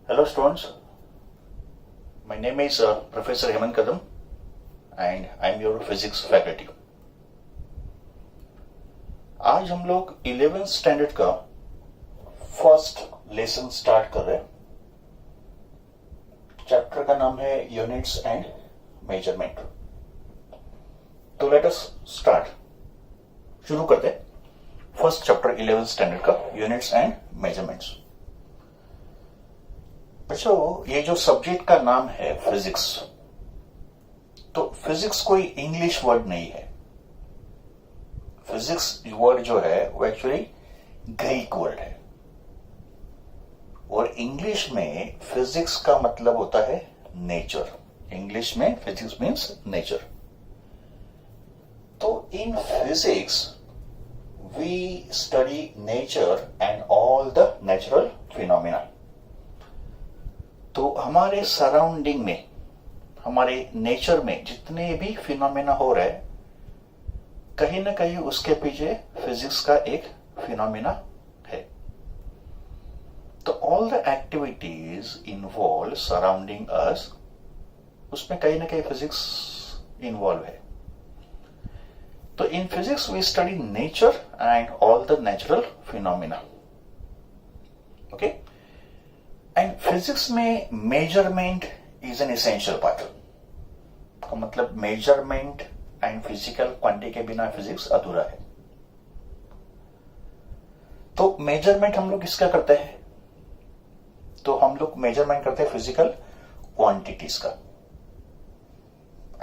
Hello students, my name is Professor Hemant Kadam and I am your physics faculty. आज हम लोग 11th standard का first lesson start कर रहे हैं. चैप्टर का नाम है यूनिट्स एंड मेजरमेंट. तो लेट अस स्टार्ट. शुरू करते हैं. फर्स्ट चैप्टर 11th स्टैंडर्ड का यूनिट्स एंड मेजरमेंट्स. बच्चों, ये जो सब्जेक्ट का नाम है फिजिक्स, तो फिजिक्स कोई इंग्लिश वर्ड नहीं है. फिजिक्स वर्ड जो है वो एक्चुअली ग्रीक वर्ड है और इंग्लिश में फिजिक्स का मतलब होता है नेचर. इंग्लिश में फिजिक्स मीन्स नेचर. तो in physics we study nature and all the natural phenomena. तो हमारे सराउंडिंग में, हमारे नेचर में जितने भी फिनोमेना हो रहे हैं, कहीं ना कहीं उसके पीछे फिजिक्स का एक फिनोमेना है. तो all the activities involve surrounding us, उसमें कहीं ना कहीं फिजिक्स इन्वॉल्व है. तो in physics we study nature and all the natural phenomena. Okay. And physics में measurement is an essential part. का मतलब मेजरमेंट एंड फिजिकल क्वांटिटी के बिना फिजिक्स अधूरा है. तो मेजरमेंट हम लोग किसका करते हैं? तो हम लोग मेजरमेंट करते हैं फिजिकल क्वांटिटीज का.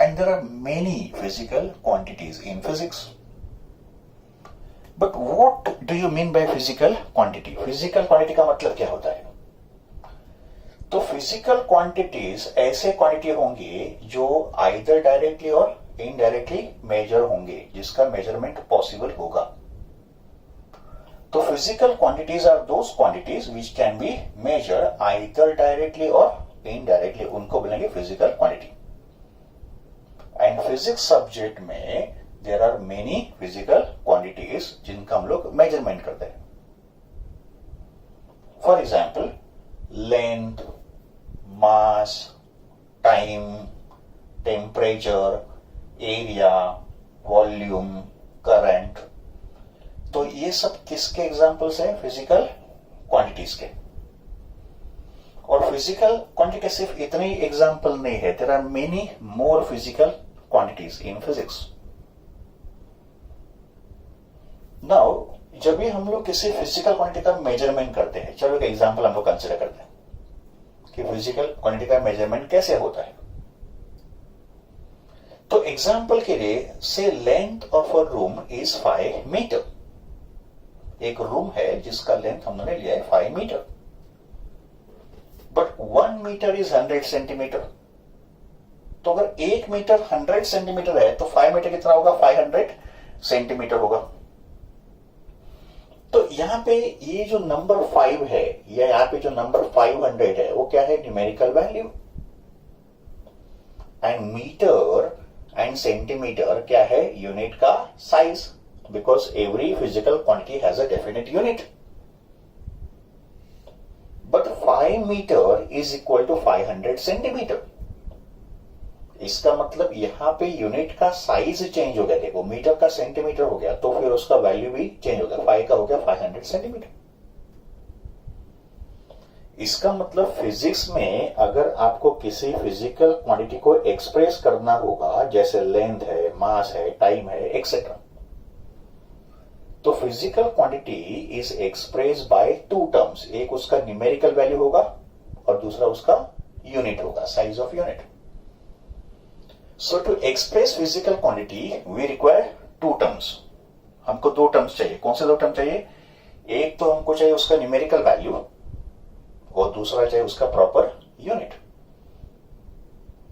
And there are many physical quantities in physics. But what do you mean by physical quantity? Physical quantity का मतलब क्या होता है? तो फिजिकल क्वांटिटीज ऐसे क्वांटिटी होंगी जो either directly or indirectly measure होंगे, जिसका मेजरमेंट पॉसिबल होगा. तो physical quantities are those quantities which can be measure either directly or indirectly. उनको बोलेंगे physical quantity. And physics subject में there are many physical quantities जिनका हम लोग मेजरमेंट करते हैं. For example, length, mass, time, temperature, area, volume, current. तो ये सब किसके एग्जांपल्स हैं? फिजिकल क्वांटिटीज के. और फिजिकल क्वांटिटी के सिर्फ इतने ही एग्जांपल नहीं है. There are many more physical quantities in physics. Now जब भी हम लोग किसी फिजिकल क्वांटिटी का मेजरमेंट करते हैं, चलो एक एग्जांपल हम लोग कंसिडर करते हैं कि फिजिकल क्वांटिटी का मेजरमेंट कैसे होता है. तो एग्जांपल के लिए से length of a room is 5 metre. एक रूम है जिसका लेंथ हमने लिया है 5 metre. But 1 metre is 100 centimetre. तो अगर 1 मीटर 100 सेंटीमीटर है तो 5 मीटर कितना होगा? 500 सेंटीमीटर होगा. तो यहां पे ये जो नंबर 5 है या यहां पे जो नंबर 500 है वो क्या है? Numerical value. And metre and centimetre क्या है? यूनिट का size. Because every physical quantity has a definite unit. But 5 metre is equal to 500 centimetre. इसका मतलब यहां पे यूनिट का साइज चेंज हो गया. देखो, मीटर का सेंटीमीटर हो गया तो फिर उसका वैल्यू भी चेंज हो गया. 5 का हो गया 500 सेंटीमीटर. इसका मतलब फिजिक्स में अगर आपको किसी फिजिकल क्वांटिटी को एक्सप्रेस करना होगा, जैसे लेंथ है, मास है, टाइम है, एक्सेट्रा, तो physical quantity is express bye 2 terms. एक उसका न्यूमेरिकल वैल्यू होगा और दूसरा उसका यूनिट होगा, size of unit. So to express physical quantity, we require 2 terms. हमको 2 terms चाहिए. कौन से 2 terms चाहिए? एक तो हमको चाहिए उसका न्यूमेरिकल वैल्यू और दूसरा चाहिए उसका प्रॉपर यूनिट.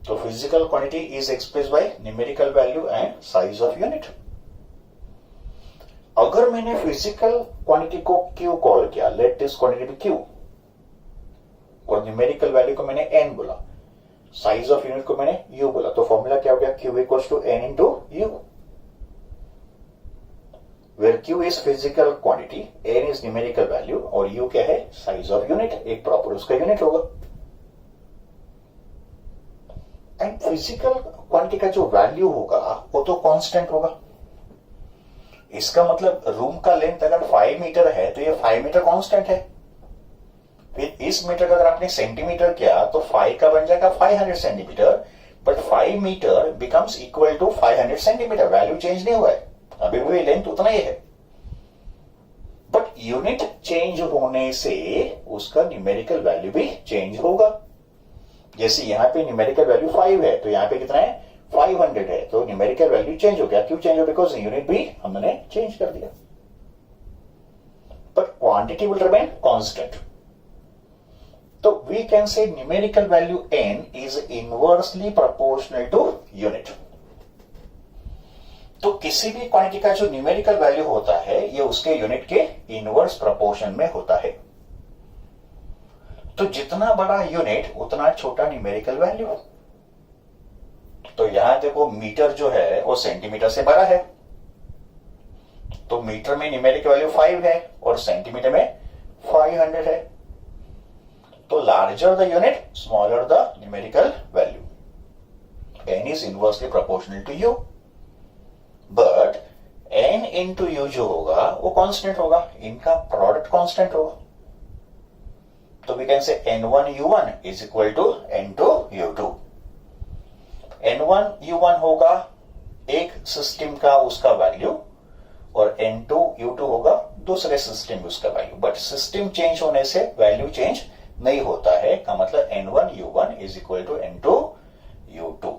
तो physical quantity is express by numerical value and size of unit. अगर मैंने फिजिकल क्वांटिटी को क्यू कॉल किया, let this quantity be Q, और न्यूमेरिकल वैल्यू को मैंने एन बोला, साइज ऑफ यूनिट को मैंने यू बोला, तो फॉर्मूला क्या हो गया? Q equals to N into U, where Q is physical quantity, N is numerical value और यू क्या है? Size of unit. एक प्रॉपर उसका यूनिट होगा. एंड फिजिकल क्वांटिटी का जो वैल्यू होगा वो तो कांस्टेंट होगा। इसका मतलब रूम का लेंथ अगर 5 मीटर है तो ये 5 मीटर कांस्टेंट है। फिर इस मीटर का अगर आपने सेंटीमीटर किया तो 5 का बन जाएगा 500 centimetre, but 5 metre becomes equal to 500 centimetre. Value change नहीं हुआ है, अभी भी लेंथ उतना ही है, बट यूनिट चेंज होने से उसका न्यूमेरिकल वैल्यू भी चेंज होगा। जैसे यहां पे न्यूमेरिकल वैल्यू 5 है तो यहां पे कितना है 500 है, तो न्यूमेरिकल वैल्यू चेंज हो गया। क्यों चेंज हो? बिकॉज यूनिट भी हमने चेंज कर दिया, but quantity will remain constant. तो we can say numerical value n is inversely proportional to unit. तो किसी भी क्वांटिटी का जो न्यूमेरिकल वैल्यू होता है ये उसके यूनिट के इनवर्स प्रोपोर्शन में होता है। तो जितना बड़ा यूनिट उतना छोटा न्यूमेरिकल वैल्यू। तो यहां देखो मीटर जो है वो सेंटीमीटर से बड़ा है, तो मीटर में न्यूमेरिकल वैल्यू 5 है और सेंटीमीटर में 500 है। तो larger the unit smaller the numerical value. n is inversely proportional to u, but n into U जो होगा वो कांस्टेंट होगा, इनका प्रोडक्ट कांस्टेंट होगा। तो वी कैन से n1 u1 is equal to n2 u2। n1 u1 होगा एक सिस्टम का उसका वैल्यू और n2 u2 होगा दूसरे सिस्टम उसका वैल्यू, बट सिस्टम चेंज होने से वैल्यू चेंज नहीं होता है। का मतलब n1 u1 is equal to n2 u2।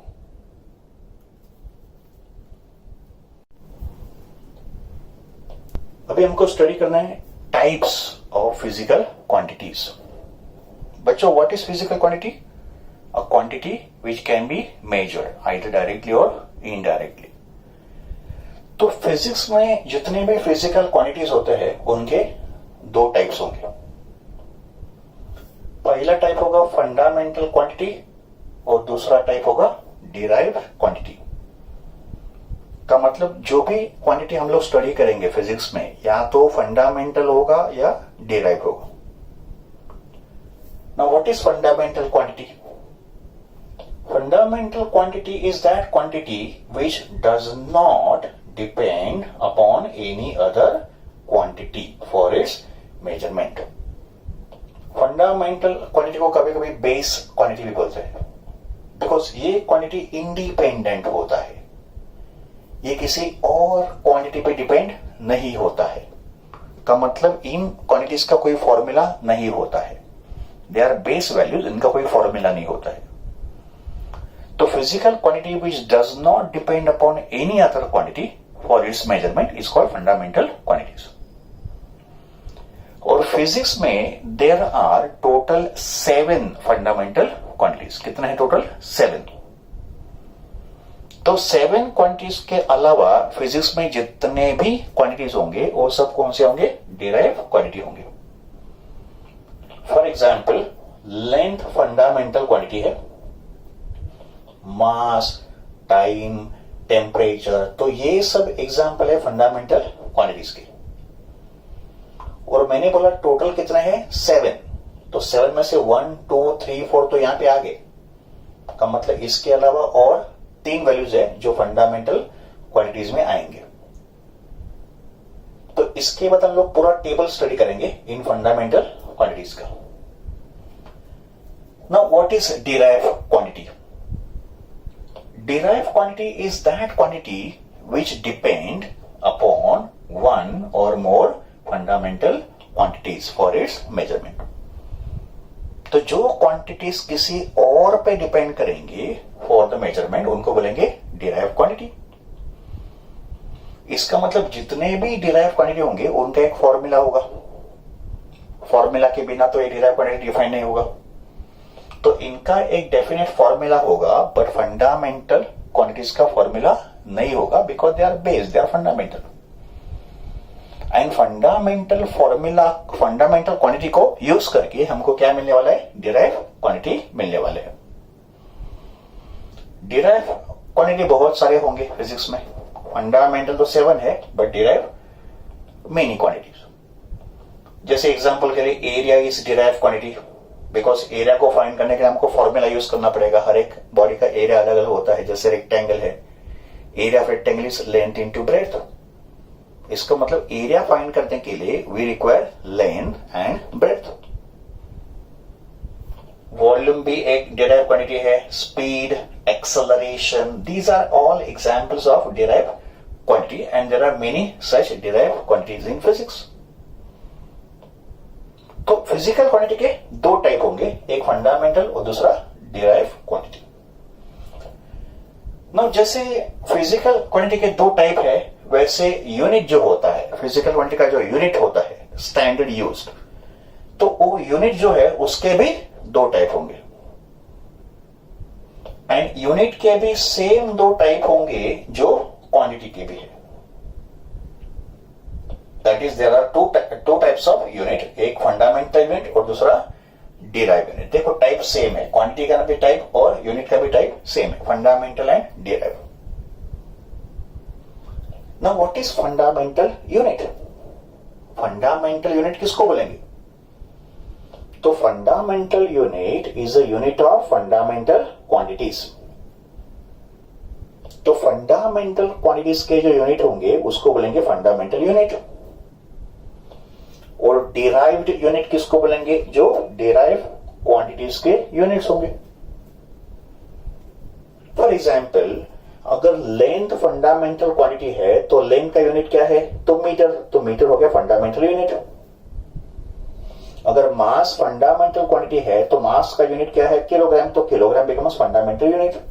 अभी हमको स्टडी करना है टाइप्स ऑफ फिजिकल क्वांटिटीज। बच्चों, what is physical quantity? A quantity which can be measured either directly or indirectly. तो फिजिक्स में जितने भी फिजिकल क्वांटिटीज होते हैं उनके दो टाइप्स होंगे। पहला टाइप होगा फंडामेंटल क्वांटिटी और दूसरा टाइप होगा डिराइव्ड क्वांटिटी। का मतलब जो भी क्वांटिटी हम लोग स्टडी करेंगे फिजिक्स में या तो फंडामेंटल होगा या डिराइव होगा। Now what is fundamental quantity? Fundamental quantity is that quantity which does not depend upon any other quantity for its measurement. Fundamental quantity को कभी कभी बेस क्वांटिटी भी बोलते हैं, बिकॉज ये क्वांटिटी इंडिपेंडेंट होता है, ये किसी और क्वांटिटी पे डिपेंड नहीं होता है। का मतलब इन क्वांटिटीज का कोई फॉर्मूला नहीं होता है, दे आर बेस वैल्यूज, इनका कोई फॉर्मूला नहीं होता है। तो physical quantity which does not depend upon any other quantity for its measurement is called fundamental quantities. और फिजिक्स में there are total 7 fundamental quantities. कितना है टोटल? 7। तो 7 क्वांटिटीज के अलावा फिजिक्स में जितने भी क्वांटिटीज होंगे वो सब कौन से होंगे? डिराइव क्वांटिटी होंगे। For example length fundamental quantity है, मास, टाइम, टेम्परेचर, तो ये सब एग्जाम्पल है फंडामेंटल क्वांटिटीज के। और मैंने बोला टोटल कितना है? 7। तो 7 में से 1 2 3 4 तो यहां पे आ गए। का मतलब इसके अलावा और 3 वैल्यूज है जो फंडामेंटल क्वांटिटीज में आएंगे। तो इसके बाद हम लोग पूरा टेबल स्टडी करेंगे इन फंडामेंटल क्वांटिटीज का। Now what is derive quantity? Derive quantity is that quantity which depend upon one or more fundamental quantities for its measurement. तो जो क्वांटिटीज किसी और पे डिपेंड करेंगे फॉर द मेजरमेंट उनको बोलेंगे डिराइव क्वांटिटी। इसका मतलब जितने भी डिराइव क्वांटिटी होंगे उनका एक फॉर्मूला होगा, फॉर्मूला के बिना तो ये डिराइव क्वांटिटी डिफाइन नहीं होगा। तो इनका एक डेफिनेट फॉर्मूला होगा, बट फंडामेंटल क्वांटिटीज का फॉर्मूला नहीं होगा because they are base, they are fundamental. And fundamental formula, fundamental quantity को यूज करके हमको क्या मिलने वाला है? डिराइव क्वांटिटी मिलने वाले हैं। डिराइव क्वांटिटी बहुत सारे होंगे फिजिक्स में। फंडामेंटल तो 7 है, बट डिराइव मेनी क्वांटिटीज। जैसे एग्जांपल के लिए area is derive quantity, because area को फाइंड करने के लिए हमको फॉर्मूला यूज करना पड़ेगा। हर एक बॉडी का एरिया अलग अलग होता है। जैसे रेक्टेंगल है, area of rectangle is length into breadth. इसका मतलब एरिया फाइंड करने के लिए we require length and breadth. Volume भी एक डिराइव क्वांटिटी है। Speed, acceleration, these are all examples of derive quantity and there are many such derive quantities in physics. तो physical quantity के दो टाइप होंगे, एक फंडामेंटल और दूसरा डिराइव क्वांटिटी। नाउ जैसे फिजिकल क्वांटिटी के दो टाइप है, वैसे यूनिट जो होता है, फिजिकल क्वांटिटी का जो यूनिट होता है स्टैंडर्ड यूज्ड, तो वो यूनिट जो है उसके भी दो टाइप होंगे। एंड यूनिट के भी सेम दो टाइप होंगे जो क्वांटिटी के भी है। That is there are two types of unit, एक फंडामेंटल यूनिट और दूसरा डिराइव यूनिट। देखो टाइप सेम है, क्वांटिटी का भी टाइप और यूनिट का भी टाइप सेम है, fundamental and derive. Now what is fundamental unit? Fundamental unit किसको बोलेंगे? तो fundamental unit is a unit of fundamental quantities. तो फंडामेंटल क्वांटिटीज के जो यूनिट होंगे उसको बोलेंगे फंडामेंटल यूनिट। और डिराइव्ड यूनिट किसको बोलेंगे? जो डिराइव क्वांटिटीज के यूनिट्स होंगे। फॉर एग्जाम्पल, अगर लेंथ फंडामेंटल क्वांटिटी है तो लेंथ का यूनिट क्या है? तो मीटर, तो मीटर हो गया फंडामेंटल यूनिट। अगर मास फंडामेंटल क्वांटिटी है तो मास का यूनिट क्या है? किलोग्राम, तो kilogram becomes fundamental unit.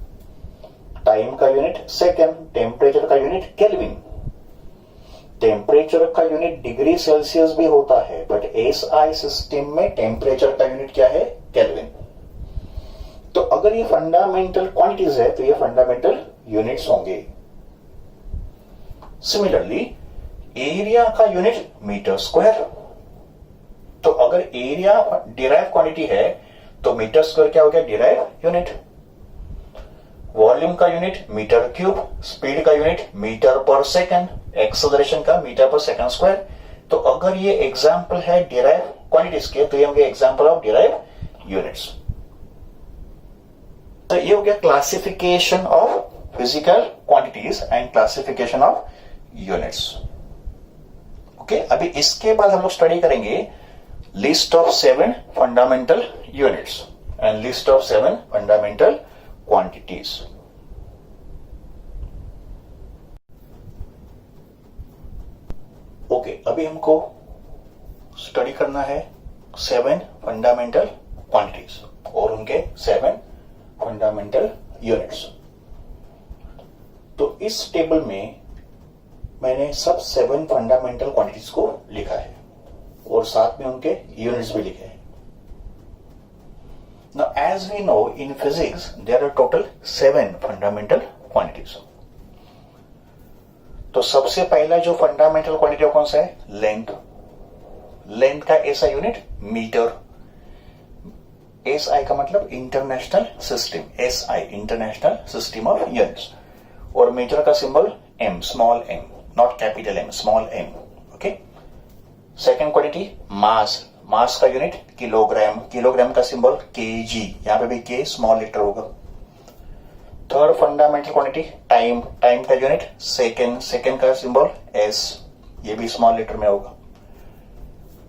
Time का यूनिट सेकेंड, टेम्परेचर का यूनिट केल्विन। टेम्परेचर का यूनिट डिग्री सेल्सियस भी होता है, बट एसआई सिस्टम में टेम्परेचर का यूनिट क्या है? केल्विन। तो अगर ये फंडामेंटल क्वांटिटीज है तो ये फंडामेंटल यूनिट्स होंगे। सिमिलरली एरिया का यूनिट मीटर स्क्वायर। तो अगर एरिया डिराइव क्वांटिटी है तो मीटर स्क्वायर क्या हो गया? Derive unit. वॉल्यूम का यूनिट मीटर क्यूब, स्पीड का यूनिट मीटर पर सेकंड, एक्सेलरेशन का मीटर पर सेकंड स्क्वायर। तो अगर ये एग्जांपल है डिराइव क्वांटिटीज के तो ये होंगे एग्जांपल ऑफ डिराइव यूनिट्स। तो ये हो गया classification of physical quantities and classification of units. Okay, अभी इसके बाद हम लोग स्टडी करेंगे list of 7 fundamental units and list of 7 fundamental quantities. Okay, अभी हमको स्टडी करना है 7 फंडामेंटल क्वांटिटीज और उनके 7 फंडामेंटल यूनिट्स। तो इस टेबल में मैंने सब 7 फंडामेंटल क्वांटिटीज को लिखा है और साथ में उनके यूनिट्स भी लिखे हैं। Now, as we know in physics, there are total 7 fundamental quantities. तो सबसे पहला जो फंडामेंटल क्वांटिटी कौन सा है? लेंथ। लेंथ का ऐसा यूनिट मीटर। एसआई का मतलब international system, SI international system of units. और मीटर का symbol M, small M, not capital M, small M. Okay. Second quantity mass. Mass का यूनिट किलोग्राम, किलोग्राम का सिंबल केजी, यहां पे भी के स्मॉल लेटर होगा। Third fundamental quantity time. Time का unit second, second का symbol S, ये भी स्मॉल लेटर में होगा।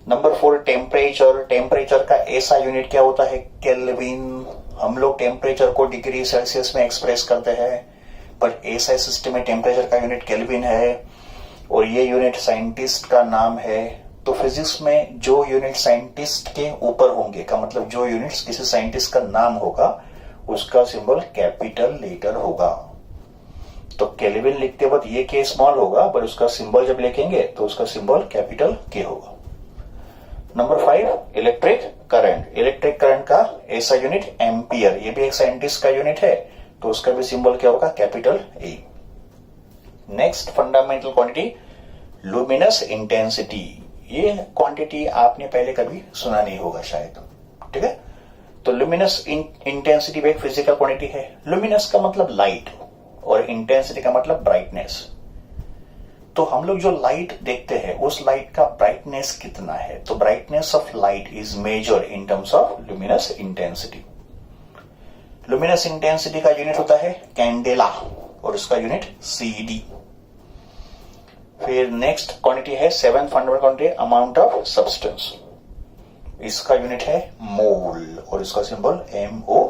Number 4 temperature. टेम्परेचर का ऐसा यूनिट क्या होता है? केल्विन। हम लोग टेम्परेचर को डिग्री सेल्सियस में एक्सप्रेस करते हैं, पर एसआई सिस्टम में टेम्परेचर का यूनिट केल्विन है और ये यूनिट साइंटिस्ट का नाम है। तो फिजिक्स में जो यूनिट साइंटिस्ट के ऊपर होंगे, का मतलब जो यूनिट्स किसी साइंटिस्ट का नाम होगा उसका सिंबल कैपिटल लेटर होगा। तो केल्विन लिखते वक्त ये के स्मॉल होगा, पर उसका सिंबल जब लिखेंगे तो उसका सिंबल कैपिटल के होगा। Number 5 electric current. Electric current का ऐसा यूनिट एम्पियर, ये भी एक साइंटिस्ट का यूनिट है, तो उसका भी सिंबल क्या होगा? Capital A. Next fundamental quantity luminous intensity. ये क्वांटिटी आपने पहले कभी सुना नहीं होगा शायद, ठीक है। तो लुमिनस इंटेंसिटी भी एक फिजिकल क्वांटिटी है। लुमिनस का मतलब लाइट और इंटेंसिटी का मतलब ब्राइटनेस। तो हम लोग जो लाइट देखते हैं उस लाइट का ब्राइटनेस कितना है, तो brightness of light is measure in terms of luminous intensity. Luminous intensity का यूनिट होता है कैंडेला और उसका यूनिट सीडी। फिर नेक्स्ट क्वांटिटी है 7th fundamental quantity, amount of substance, इसका यूनिट है मोल और इसका symbol MOL।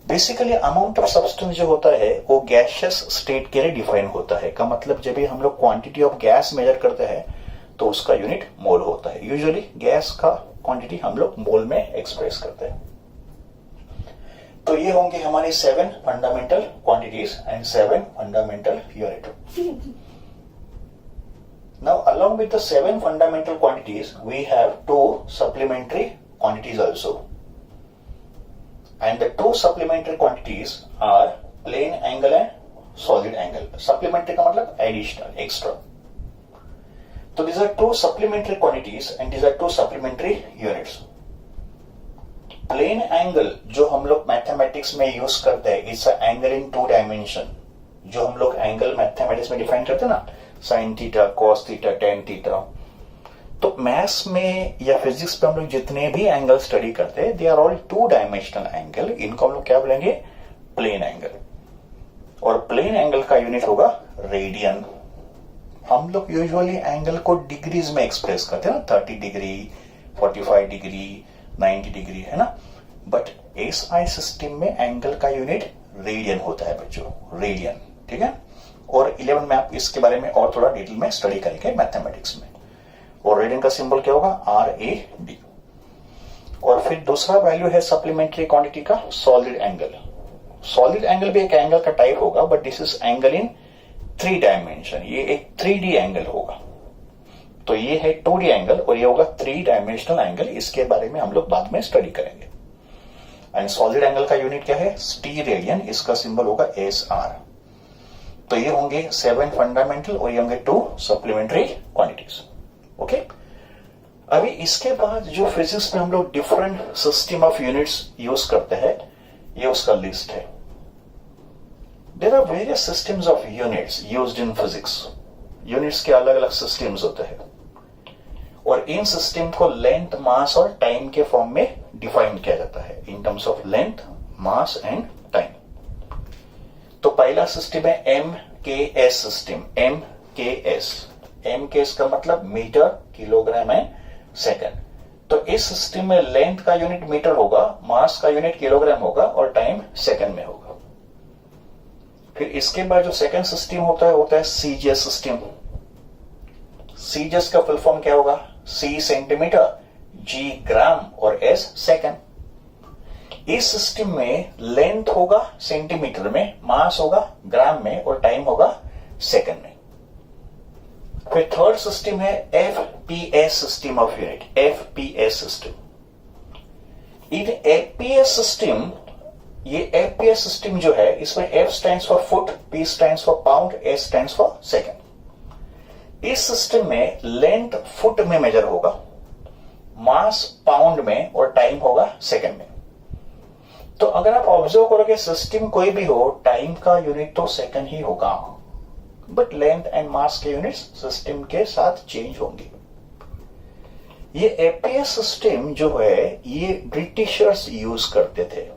Basically amount of substance जो होता है वो गैसियस स्टेट के लिए डिफाइन होता है। का मतलब जब भी हम लोग क्वांटिटी ऑफ गैस मेजर करते हैं तो उसका यूनिट मोल होता है। यूजुअली गैस का क्वांटिटी हम लोग मोल में एक्सप्रेस करते हैं। तो ये होंगे हमारे 7 fundamental quantities and 7 fundamental unit. Now, along with the 7 fundamental quantities, we have 2 supplementary quantities also. And the 2 supplementary quantities are plane angle and solid angle. Supplementary का मतलब additional, extra. So these are 2 supplementary quantities and these are 2 supplementary units. Plane angle जो हम लोग mathematics में use करते हैं, it's angle in 2 dimension. जो हम लोग एंगल मैथमेटिक्स में डिफाइन करते हैं ना, sine theta, cos theta, tan theta. तो मैथ्स में या फिजिक्स पे हम लोग जितने भी एंगल स्टडी करते हैं, they are all 2 dimensional angle. इनको हम लोग क्या बोलेंगे, प्लेन एंगल। और प्लेन एंगल का यूनिट होगा रेडियन। हम लोग यूजुअली एंगल को डिग्रीज में एक्सप्रेस करते हैं ना, 30 डिग्री, 45 डिग्री, 90 डिग्री, है ना। बट SI सिस्टम में एंगल का यूनिट रेडियन होता है बच्चों, रेडियन, ठीक है। और 11 में आप इसके बारे में और थोड़ा डिटेल में स्टडी करेंगे मैथमेटिक्स में। और रेडियन का सिंबल क्या होगा, RAD। और फिर दूसरा वैल्यू है सप्लीमेंट्री क्वांटिटी का सॉलिड एंगल। सॉलिड एंगल भी एक एंगल का टाइप होगा, but this is angle in 3 dimension. ये एक 3D एंगल होगा। तो ये है 2D एंगल और ये होगा 3 डायमेंशनल एंगल। इसके बारे में हम लोग बाद में स्टडी करेंगे। एंड सॉलिड एंगल का यूनिट क्या है, स्टीरेडियन। इसका सिंबल होगा SR। तो ये होंगे 7 फंडामेंटल और ये होंगे 2 सप्लीमेंट्री क्वांटिटीज। ओके, अभी इसके बाद जो फिजिक्स में हम लोग different system of units use करते हैं, ये उसका लिस्ट है। There are various systems of units used in physics. Units के अलग अलग सिस्टम्स होते हैं और इन सिस्टम को लेंथ, मास और टाइम के फॉर्म में डिफाइन किया जाता है, इन terms of length, mass and time. तो पहला सिस्टम है MKS सिस्टम। MKS का मतलब मीटर, किलोग्राम एंड सेकंड। तो इस सिस्टम में लेंथ का यूनिट मीटर होगा, मास का यूनिट किलोग्राम होगा और टाइम सेकंड में होगा। फिर इसके बाद जो सेकंड सिस्टम होता है CGS सिस्टम। CGS का फुल फॉर्म क्या होगा, C सेंटीमीटर, G ग्राम और S सेकंड। इस सिस्टम में लेंथ होगा सेंटीमीटर में, मास होगा ग्राम में और टाइम होगा सेकंड में। फिर थर्ड सिस्टम है FPS system of unit. FPS system. In FPS system, ये FPS सिस्टम जो है, इसमें F stands for foot, P stands for pound, S stands for second. इस सिस्टम में लेंथ फुट में मेजर होगा, मास पाउंड में और टाइम होगा सेकंड में। तो अगर आप ऑब्जर्व करोगे सिस्टम कोई भी हो, टाइम का यूनिट तो सेकंड ही होगा, बट लेंथ एंड मास के यूनिट्स सिस्टम के साथ चेंज होंगे। ये एपीएस सिस्टम जो है ये ब्रिटिशर्स यूज करते थे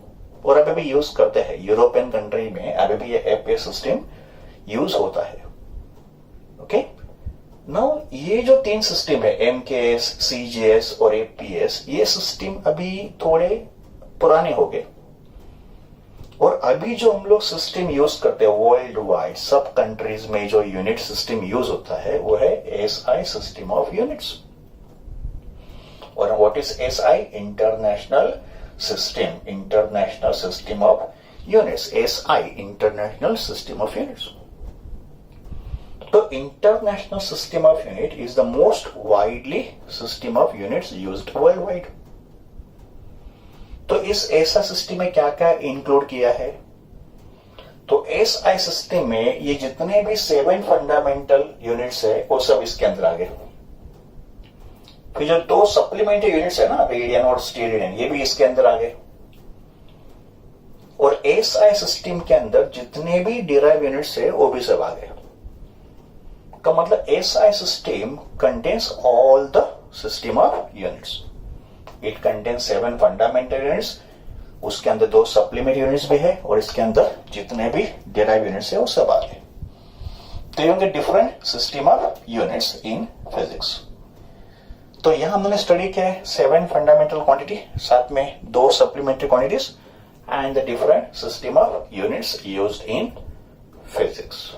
और अभी भी यूज करते हैं। यूरोपियन कंट्री में अभी भी ये एपीएस सिस्टम यूज होता है। ओके, नाउ ये जो 3 सिस्टम है एमकेएस, सीजीएस और एपीएस, ये सिस्टम अभी थोड़े पुराने हो गए और अभी जो हम लोग सिस्टम यूज करते हैं वर्ल्ड वाइड सब कंट्रीज में जो यूनिट सिस्टम यूज होता है वो है एसआई सिस्टम ऑफ यूनिट्स। और what is SI? International system of units. SI international system of units. तो international system of unit is the most widely system of units used world wide. तो इस ऐसा system में क्या क्या include किया है? तो एसआई सिस्टम में ये जितने भी 7 फंडामेंटल यूनिट्स है वो सब इसके अंदर आ गए। फिर जो 2 सप्लीमेंट्री यूनिट्स है ना, रेडियन और स्टीरेडियन, ये भी इसके अंदर आ गए। और एसआई सिस्टम के अंदर जितने भी डिराइव यूनिट्स है वो भी सब आ गए। का मतलब SI system contains all the system of units. It contains 7 fundamental units. उसके अंदर 2 supplementary units भी है और इसके अंदर जितने भी derived units है वो सब आ गए. तो ये होंगे different system of units in physics. तो यहां हमने स्टडी किया है 7 फंडामेंटल क्वांटिटी, साथ में 2 supplementary quantities and the different system of units used in physics.